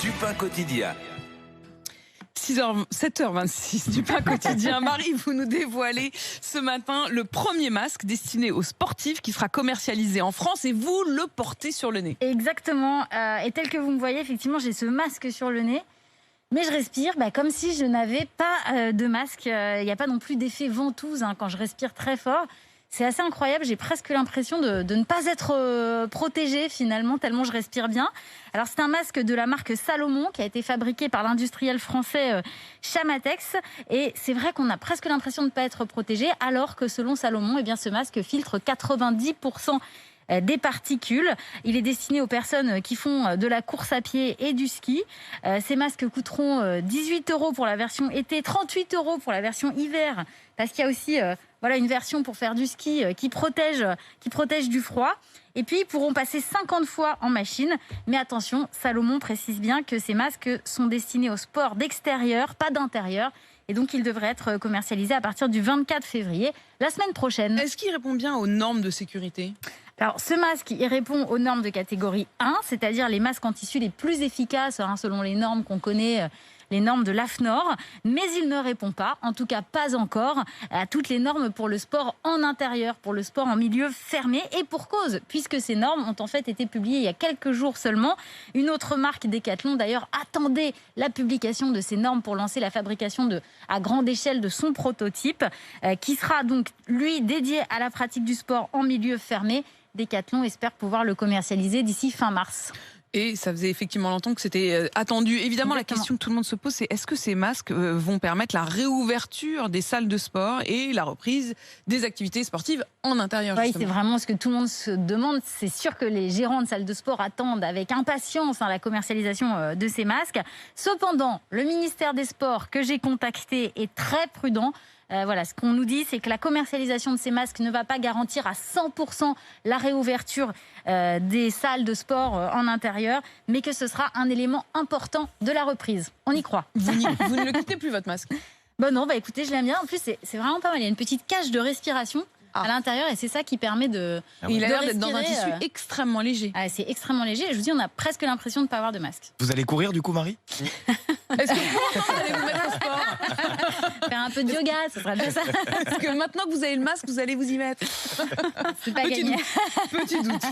du pain quotidien. 7h26 du pain quotidien. Marie, vous nous dévoilez ce matin le premier masque destiné aux sportifs qui sera commercialisé en France et vous le portez sur le nez. Exactement. Et tel que vous me voyez, effectivement, j'ai ce masque sur le nez. Mais je respire comme si je n'avais pas de masque. Il n'y a pas non plus d'effet ventouse quand je respire très fort. C'est assez incroyable, j'ai presque l'impression de ne pas être protégée finalement, tellement je respire bien. Alors c'est un masque de la marque Salomon qui a été fabriqué par l'industriel français Chamatex. Et c'est vrai qu'on a presque l'impression de ne pas être protégé, alors que selon Salomon, ce masque filtre 90% des particules. Il est destiné aux personnes qui font de la course à pied et du ski. Ces masques coûteront 18 € pour la version été, 38 € pour la version hiver, parce qu'il y a aussi une version pour faire du ski qui protège du froid. Et puis, ils pourront passer 50 fois en machine. Mais attention, Salomon précise bien que ces masques sont destinés au sport d'extérieur, pas d'intérieur. Et donc, ils devraient être commercialisés à partir du 24 février, la semaine prochaine. Est-ce qu'il répond bien aux normes de sécurité ? Alors, ce masque, il répond aux normes de catégorie 1, c'est-à-dire les masques en tissu les plus efficaces, selon les normes qu'on connaît, les normes de l'AFNOR. Mais il ne répond pas, en tout cas pas encore, à toutes les normes pour le sport en intérieur, pour le sport en milieu fermé. Et pour cause, puisque ces normes ont en fait été publiées il y a quelques jours seulement. Une autre marque, Decathlon, d'ailleurs, attendait la publication de ces normes pour lancer la fabrication à grande échelle de son prototype, qui sera donc, lui, dédié à la pratique du sport en milieu fermé. Decathlon espère pouvoir le commercialiser d'ici fin mars. Et ça faisait effectivement longtemps que c'était attendu. Évidemment, Exactement. La question que tout le monde se pose, c'est est-ce que ces masques vont permettre la réouverture des salles de sport et la reprise des activités sportives en intérieur? Oui, c'est vraiment ce que tout le monde se demande. C'est sûr que les gérants de salles de sport attendent avec impatience la commercialisation de ces masques. Cependant, le ministère des Sports que j'ai contacté est très prudent. Ce qu'on nous dit, c'est que la commercialisation de ces masques ne va pas garantir à 100% la réouverture des salles de sport en intérieur, mais que ce sera un élément important de la reprise. On y croit. Vous ne le quittez plus, votre masque? Non, écoutez, je l'aime bien. En plus, c'est vraiment pas mal. Il y a une petite cage de respiration à l'intérieur et c'est ça qui permet de Il a l'air d'être respirer, dans un tissu extrêmement léger. C'est extrêmement léger. Je vous dis, on a presque l'impression de ne pas avoir de masque. Vous allez courir du coup, Marie? Est-ce que vous allez vous mettre au sport? Faire un peu de yoga, ce sera bien ça. Parce que maintenant que vous avez le masque, vous allez vous y mettre. C'est pas gagné. Petit doute.